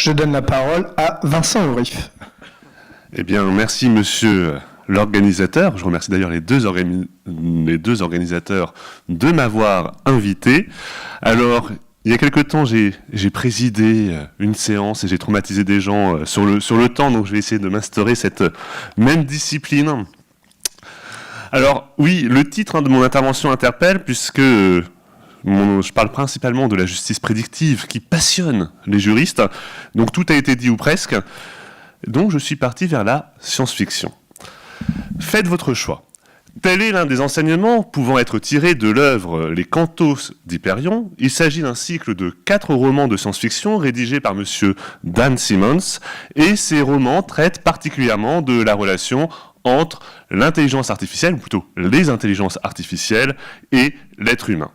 Je donne la parole à Vincent Aurif. Eh bien, merci monsieur l'organisateur. Je remercie d'ailleurs les deux organisateurs de m'avoir invité. Alors, il y a quelque temps, j'ai présidé une séance et j'ai traumatisé des gens sur le temps, donc je vais essayer de m'instaurer cette même discipline. Alors, oui, le titre de mon intervention interpelle puisque je parle principalement de la justice prédictive qui passionne les juristes. Donc, tout a été dit ou presque. Donc, je suis parti vers la science-fiction. Faites votre choix. Tel est l'un des enseignements pouvant être tirés de l'œuvre Les Cantos d'Hyperion. Il s'agit d'un cycle de 4 romans de science-fiction rédigés par monsieur Dan Simmons, et ces romans traitent particulièrement de la relation entre l'intelligence artificielle, ou plutôt les intelligences artificielles, et l'être humain.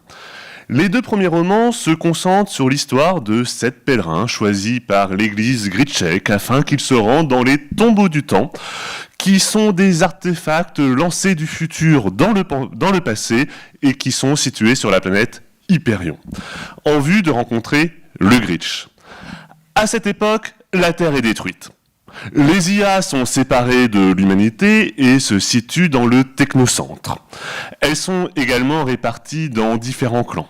Les 2 premiers romans se concentrent sur l'histoire de 7 pèlerins choisis par l'église Gritschek afin qu'ils se rendent dans les tombeaux du temps, qui sont des artefacts lancés du futur dans le passé et qui sont situés sur la planète Hyperion, en vue de rencontrer le Gritch. À cette époque, la Terre est détruite. Les IA sont séparées de l'humanité et se situent dans le technocentre. Elles sont également réparties dans différents clans.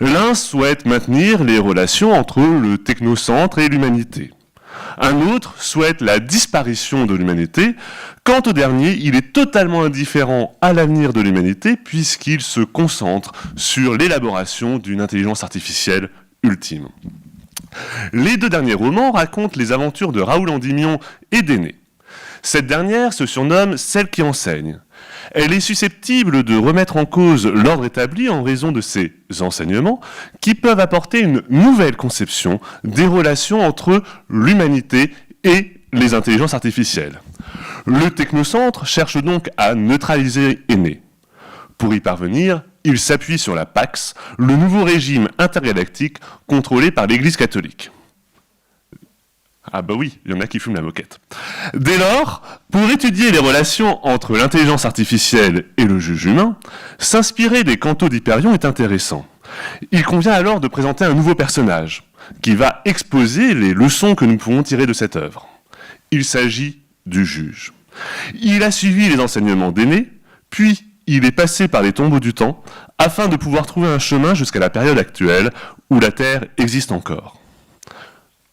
L'un souhaite maintenir les relations entre le technocentre et l'humanité. Un autre souhaite la disparition de l'humanité. Quant au dernier, il est totalement indifférent à l'avenir de l'humanité puisqu'il se concentre sur l'élaboration d'une intelligence artificielle ultime. Les 2 derniers romans racontent les aventures de Raoul Endymion et d'Énée. Cette dernière se surnomme celle qui enseigne. Elle est susceptible de remettre en cause l'ordre établi en raison de ses enseignements qui peuvent apporter une nouvelle conception des relations entre l'humanité et les intelligences artificielles. Le technocentre cherche donc à neutraliser Énée. Pour y parvenir, il s'appuie sur la Pax, le nouveau régime intergalactique contrôlé par l'Église catholique. Ah bah oui, il y en a qui fument la moquette. Dès lors, pour étudier les relations entre l'intelligence artificielle et le juge humain, s'inspirer des Cantos d'Hyperion est intéressant. Il convient alors de présenter un nouveau personnage, qui va exposer les leçons que nous pouvons tirer de cette œuvre. Il s'agit du juge. Il a suivi les enseignements d'Énée, puis il est passé par les tombeaux du temps, afin de pouvoir trouver un chemin jusqu'à la période actuelle, où la Terre existe encore.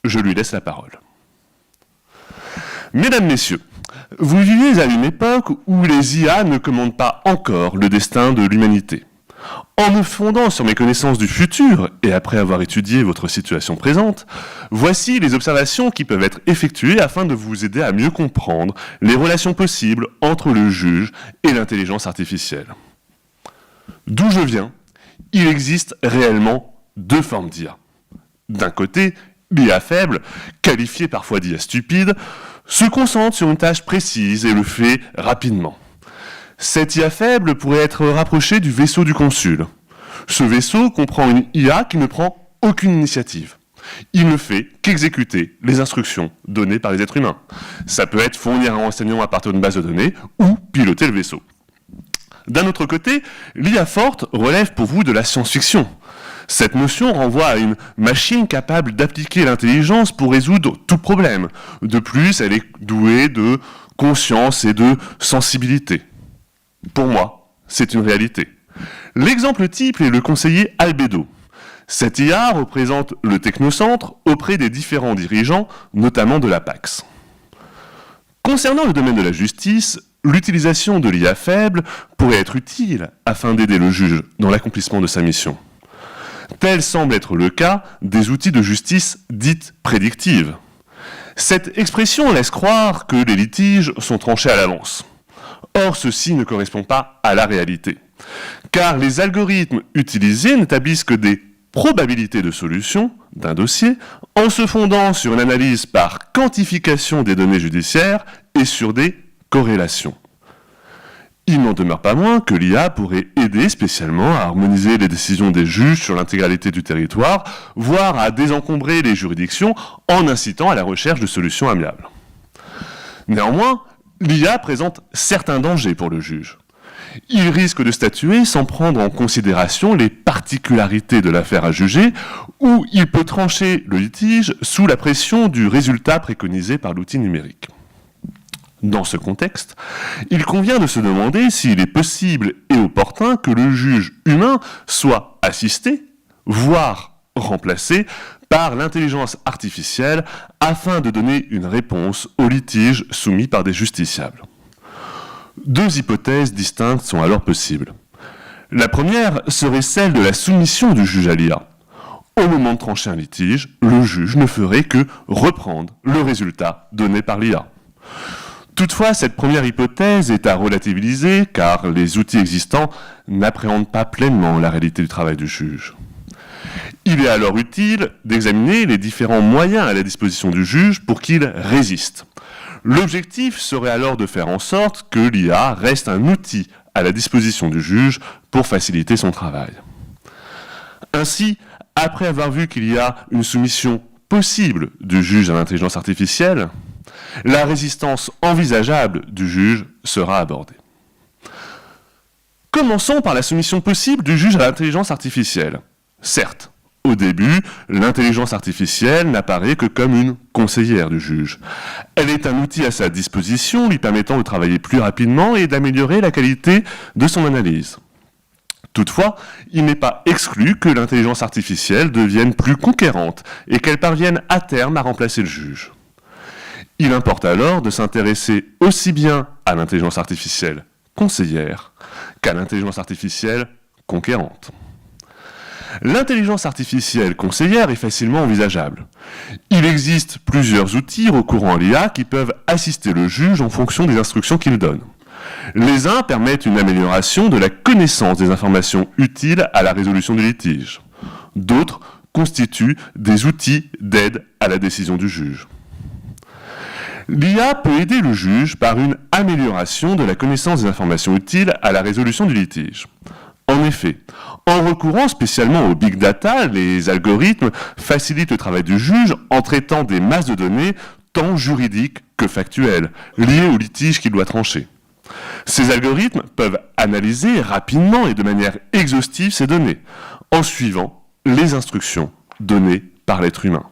Je lui laisse la parole. Mesdames, Messieurs, vous vivez à une époque où les IA ne commandent pas encore le destin de l'humanité. En me fondant sur mes connaissances du futur, et après avoir étudié votre situation présente, voici les observations qui peuvent être effectuées afin de vous aider à mieux comprendre les relations possibles entre le juge et l'intelligence artificielle. D'où je viens, il existe réellement 2 formes d'IA. D'un côté, l'IA faible, qualifiée parfois d'IA stupide, se concentre sur une tâche précise et le fait rapidement. Cette IA faible pourrait être rapprochée du vaisseau du consul. Ce vaisseau comprend une IA qui ne prend aucune initiative. Il ne fait qu'exécuter les instructions données par les êtres humains. Ça peut être fournir un renseignement à partir d'une base de données ou piloter le vaisseau. D'un autre côté, l'IA forte relève pour vous de la science-fiction. Cette notion renvoie à une machine capable d'appliquer l'intelligence pour résoudre tout problème. De plus, elle est douée de conscience et de sensibilité. Pour moi, c'est une réalité. L'exemple type est le conseiller Albedo. Cette IA représente le technocentre auprès des différents dirigeants, notamment de la Pax. Concernant le domaine de la justice, l'utilisation de l'IA faible pourrait être utile afin d'aider le juge dans l'accomplissement de sa mission. Tel semble être le cas des outils de justice dites prédictives. Cette expression laisse croire que les litiges sont tranchés à l'avance. Or, ceci ne correspond pas à la réalité, car les algorithmes utilisés n'établissent que des probabilités de solution d'un dossier en se fondant sur une analyse par quantification des données judiciaires et sur des corrélations. Il n'en demeure pas moins que l'IA pourrait aider spécialement à harmoniser les décisions des juges sur l'intégralité du territoire, voire à désencombrer les juridictions en incitant à la recherche de solutions amiables. Néanmoins, l'IA présente certains dangers pour le juge. Il risque de statuer sans prendre en considération les particularités de l'affaire à juger, ou il peut trancher le litige sous la pression du résultat préconisé par l'outil numérique. Dans ce contexte, il convient de se demander s'il est possible et opportun que le juge humain soit assisté, voire remplacé, par l'intelligence artificielle afin de donner une réponse au litige soumis par des justiciables. Deux hypothèses distinctes sont alors possibles. La première serait celle de la soumission du juge à l'IA. Au moment de trancher un litige, le juge ne ferait que reprendre le résultat donné par l'IA. Toutefois, cette première hypothèse est à relativiser car les outils existants n'appréhendent pas pleinement la réalité du travail du juge. Il est alors utile d'examiner les différents moyens à la disposition du juge pour qu'il résiste. L'objectif serait alors de faire en sorte que l'IA reste un outil à la disposition du juge pour faciliter son travail. Ainsi, après avoir vu qu'il y a une soumission possible du juge à l'intelligence artificielle, la résistance envisageable du juge sera abordée. Commençons par la soumission possible du juge à l'intelligence artificielle. Certes, au début, l'intelligence artificielle n'apparaît que comme une conseillère du juge. Elle est un outil à sa disposition lui permettant de travailler plus rapidement et d'améliorer la qualité de son analyse. Toutefois, il n'est pas exclu que l'intelligence artificielle devienne plus conquérante et qu'elle parvienne à terme à remplacer le juge. Il importe alors de s'intéresser aussi bien à l'intelligence artificielle conseillère qu'à l'intelligence artificielle conquérante. L'intelligence artificielle conseillère est facilement envisageable. Il existe plusieurs outils recourant à l'IA qui peuvent assister le juge en fonction des instructions qu'il donne. Les uns permettent une amélioration de la connaissance des informations utiles à la résolution du litige. D'autres constituent des outils d'aide à la décision du juge. L'IA peut aider le juge par une amélioration de la connaissance des informations utiles à la résolution du litige. En effet, en recourant spécialement au big data, les algorithmes facilitent le travail du juge en traitant des masses de données tant juridiques que factuelles, liées au litige qu'il doit trancher. Ces algorithmes peuvent analyser rapidement et de manière exhaustive ces données, en suivant les instructions données par l'être humain.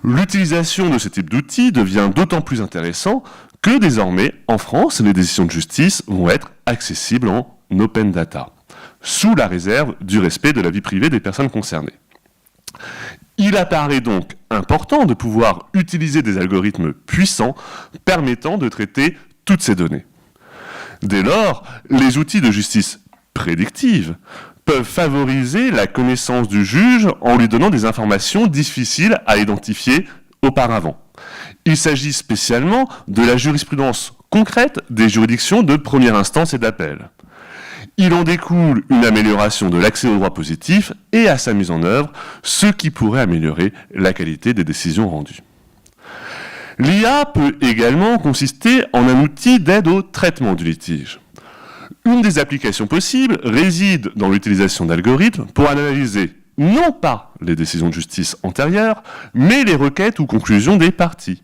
L'utilisation de ce type d'outils devient d'autant plus intéressant que désormais, en France, les décisions de justice vont être accessibles en open data, sous la réserve du respect de la vie privée des personnes concernées. Il apparaît donc important de pouvoir utiliser des algorithmes puissants permettant de traiter toutes ces données. Dès lors, les outils de justice prédictive peuvent favoriser la connaissance du juge en lui donnant des informations difficiles à identifier auparavant. Il s'agit spécialement de la jurisprudence concrète des juridictions de première instance et d'appel. Il en découle une amélioration de l'accès au droit positif et à sa mise en œuvre, ce qui pourrait améliorer la qualité des décisions rendues. L'IA peut également consister en un outil d'aide au traitement du litige. Une des applications possibles réside dans l'utilisation d'algorithmes pour analyser non pas les décisions de justice antérieures, mais les requêtes ou conclusions des parties.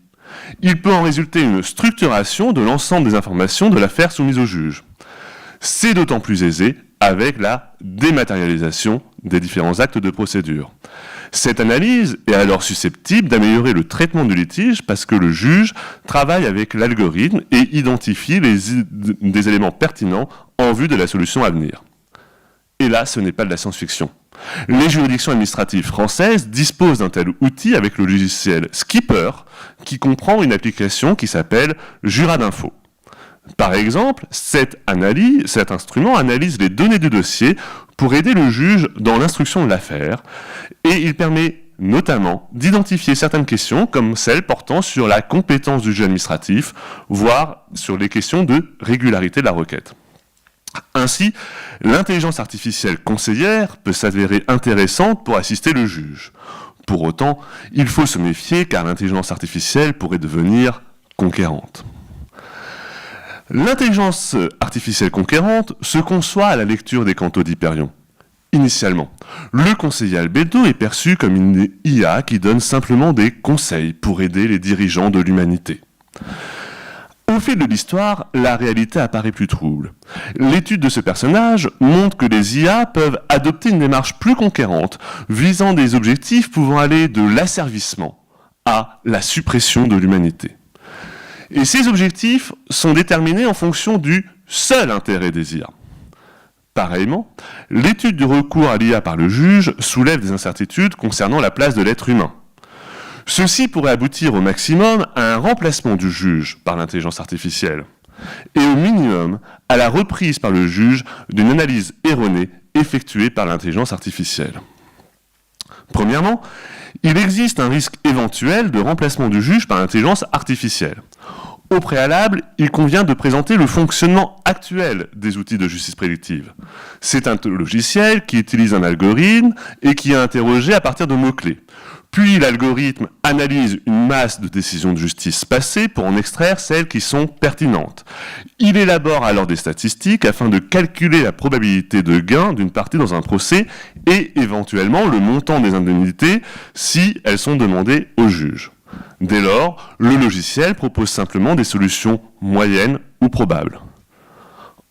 Il peut en résulter une structuration de l'ensemble des informations de l'affaire soumise au juge. C'est d'autant plus aisé avec la dématérialisation des différents actes de procédure. Cette analyse est alors susceptible d'améliorer le traitement du litige parce que le juge travaille avec l'algorithme et identifie des éléments pertinents en vue de la solution à venir. Et là, ce n'est pas de la science-fiction. Les juridictions administratives françaises disposent d'un tel outil avec le logiciel Skipper qui comprend une application qui s'appelle Juradinfo. Par exemple, cet instrument analyse les données du dossier pour aider le juge dans l'instruction de l'affaire et il permet notamment d'identifier certaines questions comme celles portant sur la compétence du juge administratif, voire sur les questions de régularité de la requête. Ainsi, l'intelligence artificielle conseillère peut s'avérer intéressante pour assister le juge. Pour autant, il faut se méfier car l'intelligence artificielle pourrait devenir conquérante. L'intelligence artificielle conquérante se conçoit à la lecture des cantos d'Hyperion. Initialement, le conseiller albédo est perçu comme une IA qui donne simplement des conseils pour aider les dirigeants de l'humanité. Au au fil de l'histoire, la réalité apparaît plus trouble. L'étude de ce personnage montre que les IA peuvent adopter une démarche plus conquérante, visant des objectifs pouvant aller de l'asservissement à la suppression de l'humanité. Et ces objectifs sont déterminés en fonction du seul intérêt des IA. Pareillement, l'étude du recours à l'IA par le juge soulève des incertitudes concernant la place de l'être humain. Ceci pourrait aboutir au maximum à un remplacement du juge par l'intelligence artificielle, et au minimum à la reprise par le juge d'une analyse erronée effectuée par l'intelligence artificielle. Premièrement, il existe un risque éventuel de remplacement du juge par l'intelligence artificielle. Au préalable, il convient de présenter le fonctionnement actuel des outils de justice prédictive. C'est un logiciel qui utilise un algorithme et qui est interrogé à partir de mots-clés. Puis l'algorithme analyse une masse de décisions de justice passées pour en extraire celles qui sont pertinentes. Il élabore alors des statistiques afin de calculer la probabilité de gain d'une partie dans un procès et éventuellement le montant des indemnités si elles sont demandées au juge. Dès lors, le logiciel propose simplement des solutions moyennes ou probables.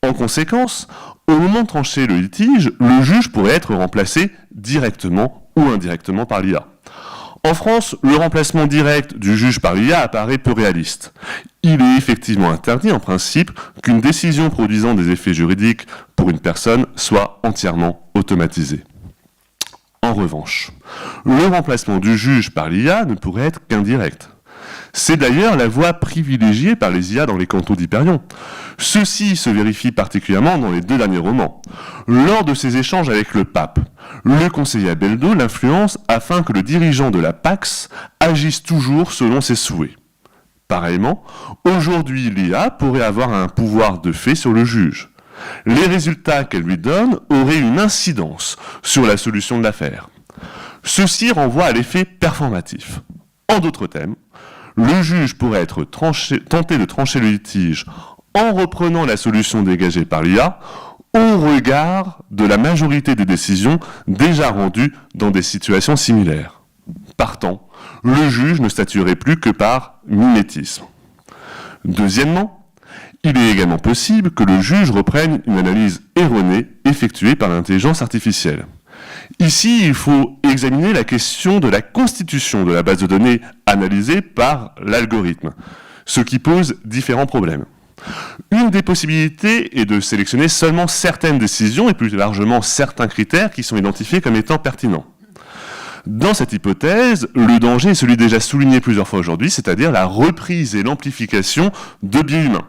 En conséquence, au moment de trancher le litige, le juge pourrait être remplacé directement ou indirectement par l'IA. En France, le remplacement direct du juge par l'IA apparaît peu réaliste. Il est effectivement interdit en principe qu'une décision produisant des effets juridiques pour une personne soit entièrement automatisée. En revanche, le remplacement du juge par l'IA ne pourrait être qu'indirect. C'est d'ailleurs la voie privilégiée par les IA dans les cantos d'Hyperion. Ceci se vérifie particulièrement dans les 2 derniers romans. Lors de ses échanges avec le pape, le conseiller Abeldo l'influence afin que le dirigeant de la Pax agisse toujours selon ses souhaits. Pareillement, aujourd'hui l'IA pourrait avoir un pouvoir de fait sur le juge. Les résultats qu'elle lui donne auraient une incidence sur la solution de l'affaire. Ceci renvoie à l'effet performatif. En d'autres termes, le juge pourrait être tenté de trancher le litige en reprenant la solution dégagée par l'IA au regard de la majorité des décisions déjà rendues dans des situations similaires. Partant, le juge ne statuerait plus que par mimétisme. Deuxièmement, il est également possible que le juge reprenne une analyse erronée effectuée par l'intelligence artificielle. Ici, il faut examiner la question de la constitution de la base de données analysée par l'algorithme, ce qui pose différents problèmes. Une des possibilités est de sélectionner seulement certaines décisions et plus largement certains critères qui sont identifiés comme étant pertinents. Dans cette hypothèse, le danger est celui déjà souligné plusieurs fois aujourd'hui, c'est-à-dire la reprise et l'amplification de biais humains.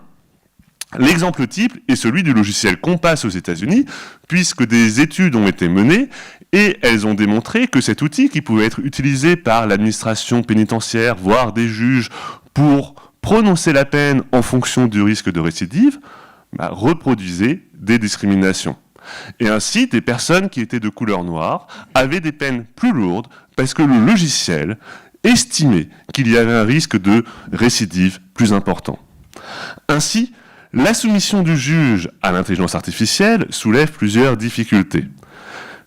L'exemple type est celui du logiciel Compass aux États-Unis, puisque des études ont été menées et elles ont démontré que cet outil, qui pouvait être utilisé par l'administration pénitentiaire, voire des juges, pour prononcer la peine en fonction du risque de récidive, reproduisait des discriminations. Et ainsi, des personnes qui étaient de couleur noire avaient des peines plus lourdes parce que le logiciel estimait qu'il y avait un risque de récidive plus important. Ainsi, la soumission du juge à l'intelligence artificielle soulève plusieurs difficultés.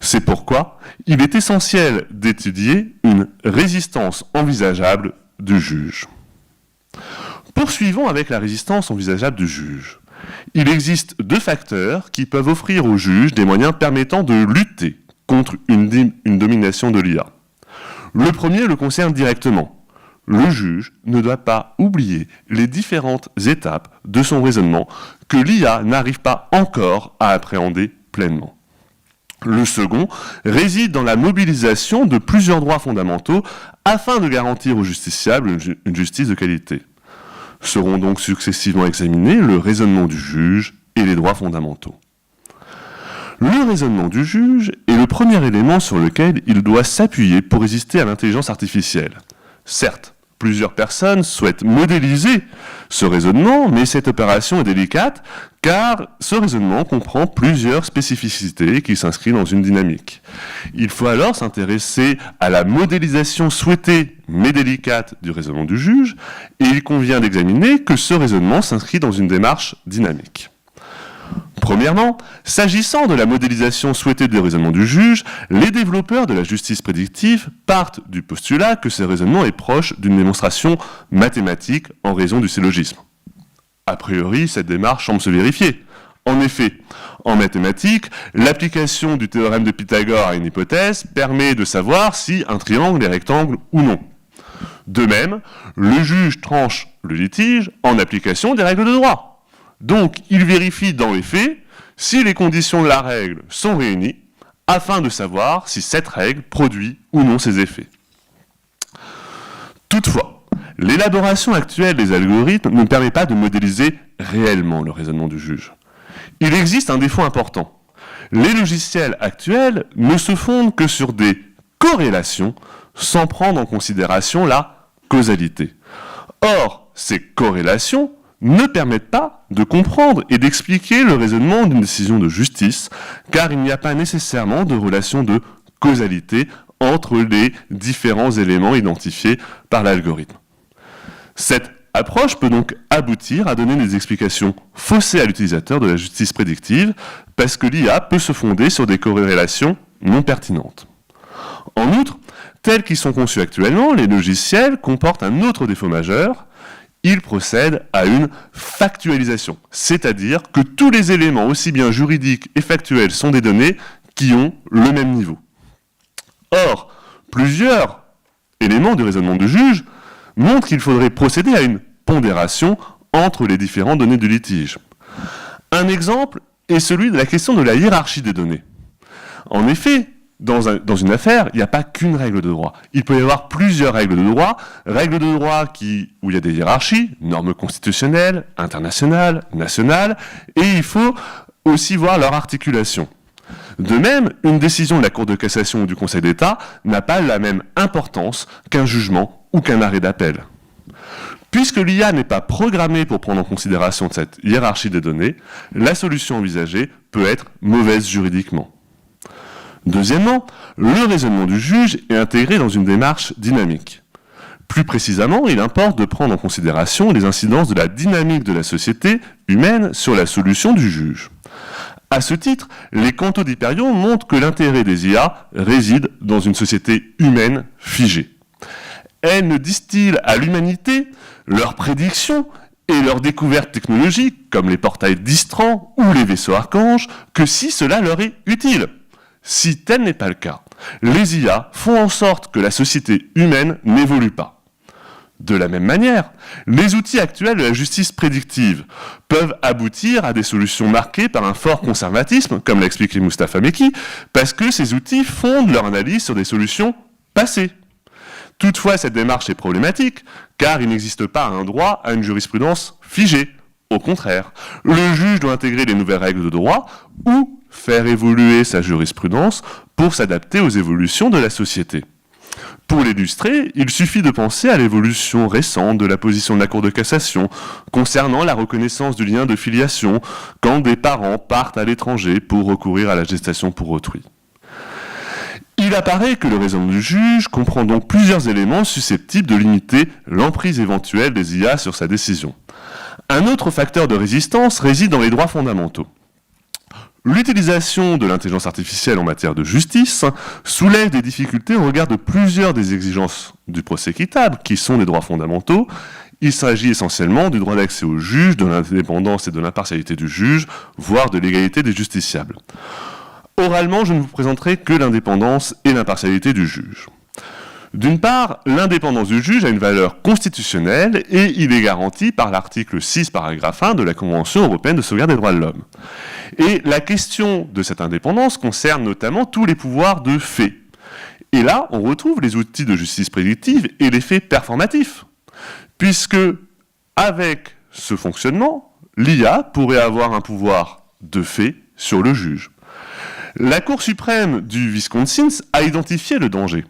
C'est pourquoi il est essentiel d'étudier une résistance envisageable du juge. Poursuivons avec la résistance envisageable du juge. Il existe 2 facteurs qui peuvent offrir au juge des moyens permettant de lutter contre une domination de l'IA. Le premier le concerne directement. Le juge ne doit pas oublier les différentes étapes de son raisonnement que l'IA n'arrive pas encore à appréhender pleinement. Le second réside dans la mobilisation de plusieurs droits fondamentaux afin de garantir aux justiciables une justice de qualité. Seront donc successivement examinés le raisonnement du juge et les droits fondamentaux. Le raisonnement du juge est le premier élément sur lequel il doit s'appuyer pour résister à l'intelligence artificielle. Certes, plusieurs personnes souhaitent modéliser ce raisonnement, mais cette opération est délicate car ce raisonnement comprend plusieurs spécificités qui s'inscrivent dans une dynamique. Il faut alors s'intéresser à la modélisation souhaitée mais délicate du raisonnement du juge et il convient d'examiner que ce raisonnement s'inscrit dans une démarche dynamique. Premièrement, s'agissant de la modélisation souhaitée du raisonnement du juge, les développeurs de la justice prédictive partent du postulat que ce raisonnement est proche d'une démonstration mathématique en raison du syllogisme. A priori, cette démarche semble se vérifier. En effet, en mathématiques, l'application du théorème de Pythagore à une hypothèse permet de savoir si un triangle est rectangle ou non. De même, le juge tranche le litige en application des règles de droit. Donc, il vérifie dans les faits si les conditions de la règle sont réunies afin de savoir si cette règle produit ou non ses effets. Toutefois, l'élaboration actuelle des algorithmes ne permet pas de modéliser réellement le raisonnement du juge. Il existe un défaut important. Les logiciels actuels ne se fondent que sur des corrélations sans prendre en considération la causalité. Or, ces corrélations ne permettent pas de comprendre et d'expliquer le raisonnement d'une décision de justice, car il n'y a pas nécessairement de relation de causalité entre les différents éléments identifiés par l'algorithme. Cette approche peut donc aboutir à donner des explications faussées à l'utilisateur de la justice prédictive, parce que l'IA peut se fonder sur des corrélations non pertinentes. En outre, tels qu'ils sont conçus actuellement, les logiciels comportent un autre défaut majeur. Ils procèdent à une factualisation, c'est-à-dire que tous les éléments, aussi bien juridiques et factuels, sont des données qui ont le même niveau. Or, plusieurs éléments du raisonnement du juge montrent qu'il faudrait procéder à une pondération entre les différentes données du litige. Un exemple est celui de la question de la hiérarchie des données. En effet, dans une affaire, il n'y a pas qu'une règle de droit. Il peut y avoir plusieurs règles de droit où il y a des hiérarchies, normes constitutionnelles, internationales, nationales, et il faut aussi voir leur articulation. De même, une décision de la Cour de cassation ou du Conseil d'État n'a pas la même importance qu'un jugement ou qu'un arrêt d'appel. Puisque l'IA n'est pas programmée pour prendre en considération cette hiérarchie des données, la solution envisagée peut être mauvaise juridiquement. Deuxièmement, le raisonnement du juge est intégré dans une démarche dynamique. Plus précisément, il importe de prendre en considération les incidences de la dynamique de la société humaine sur la solution du juge. À ce titre, les cantos d'Hyperion montrent que l'intérêt des IA réside dans une société humaine figée. Elles ne distillent à l'humanité leurs prédictions et leurs découvertes technologiques, comme les portails Distran ou les vaisseaux Archange, que si cela leur est utile. Si tel n'est pas le cas, les IA font en sorte que la société humaine n'évolue pas. De la même manière, les outils actuels de la justice prédictive peuvent aboutir à des solutions marquées par un fort conservatisme, comme l'a expliqué Mustapha Mekki, parce que ces outils fondent leur analyse sur des solutions passées. Toutefois, cette démarche est problématique, car il n'existe pas un droit à une jurisprudence figée. Au contraire, le juge doit intégrer les nouvelles règles de droit ou faire évoluer sa jurisprudence pour s'adapter aux évolutions de la société. Pour l'illustrer, il suffit de penser à l'évolution récente de la position de la Cour de cassation concernant la reconnaissance du lien de filiation quand des parents partent à l'étranger pour recourir à la gestation pour autrui. Il apparaît que le raisonnement du juge comprend donc plusieurs éléments susceptibles de limiter l'emprise éventuelle des IA sur sa décision. Un autre facteur de résistance réside dans les droits fondamentaux. L'utilisation de l'intelligence artificielle en matière de justice soulève des difficultés au regard de plusieurs des exigences du procès équitable, qui sont les droits fondamentaux. Il s'agit essentiellement du droit d'accès au juge, de l'indépendance et de l'impartialité du juge, voire de l'égalité des justiciables. Oralement, je ne vous présenterai que l'indépendance et l'impartialité du juge. D'une part, l'indépendance du juge a une valeur constitutionnelle et il est garanti par l'article 6, paragraphe 1 de la Convention européenne de sauvegarde des droits de l'homme. Et la question de cette indépendance concerne notamment tous les pouvoirs de fait. Et là, on retrouve les outils de justice prédictive et les faits performatifs. Puisque, avec ce fonctionnement, l'IA pourrait avoir un pouvoir de fait sur le juge. La Cour suprême du Wisconsin a identifié le danger.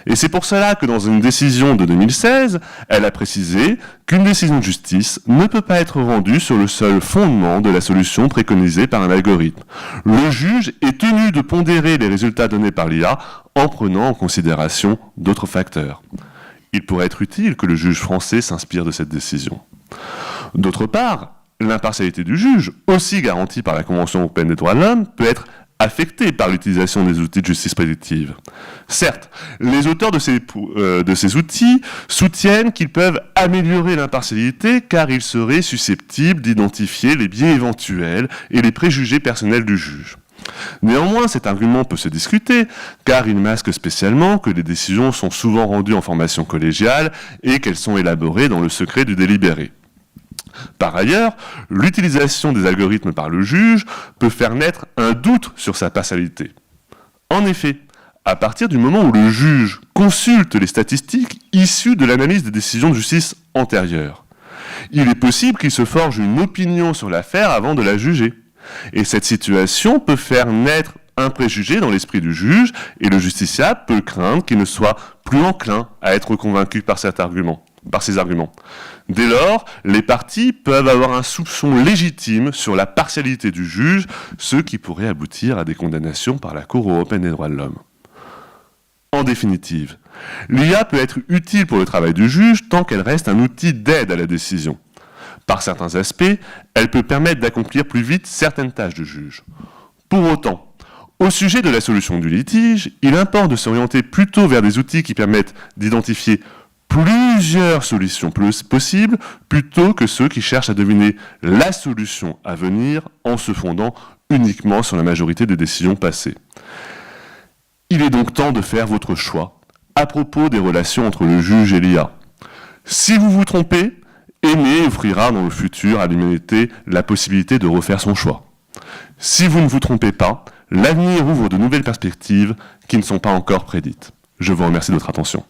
Et c'est pour cela que dans une décision de 2016, elle a précisé qu'une décision de justice ne peut pas être rendue sur le seul fondement de la solution préconisée par un algorithme. Le juge est tenu de pondérer les résultats donnés par l'IA en prenant en considération d'autres facteurs. Il pourrait être utile que le juge français s'inspire de cette décision. D'autre part, l'impartialité du juge, aussi garantie par la Convention européenne des droits de l'homme, peut être affectés par l'utilisation des outils de justice prédictive. Certes, les auteurs de ces outils soutiennent qu'ils peuvent améliorer l'impartialité car ils seraient susceptibles d'identifier les biais éventuels et les préjugés personnels du juge. Néanmoins, cet argument peut se discuter, car il masque spécialement que les décisions sont souvent rendues en formation collégiale et qu'elles sont élaborées dans le secret du délibéré. Par ailleurs, l'utilisation des algorithmes par le juge peut faire naître un doute sur sa partialité. En effet, à partir du moment où le juge consulte les statistiques issues de l'analyse des décisions de justice antérieures, il est possible qu'il se forge une opinion sur l'affaire avant de la juger. Et cette situation peut faire naître un préjugé dans l'esprit du juge, et le justiciable peut craindre qu'il ne soit plus enclin à être convaincu par ces arguments. Dès lors, les parties peuvent avoir un soupçon légitime sur la partialité du juge, ce qui pourrait aboutir à des condamnations par la Cour européenne des droits de l'homme. En définitive, l'IA peut être utile pour le travail du juge tant qu'elle reste un outil d'aide à la décision. Par certains aspects, elle peut permettre d'accomplir plus vite certaines tâches de juge. Pour autant, au sujet de la solution du litige, il importe de s'orienter plutôt vers des outils qui permettent d'identifier plusieurs solutions possibles plutôt que ceux qui cherchent à deviner la solution à venir en se fondant uniquement sur la majorité des décisions passées. Il est donc temps de faire votre choix à propos des relations entre le juge et l'IA. Si vous vous trompez, Aimer offrira dans le futur à l'humanité la possibilité de refaire son choix. Si vous ne vous trompez pas, l'avenir ouvre de nouvelles perspectives qui ne sont pas encore prédites. Je vous remercie de votre attention.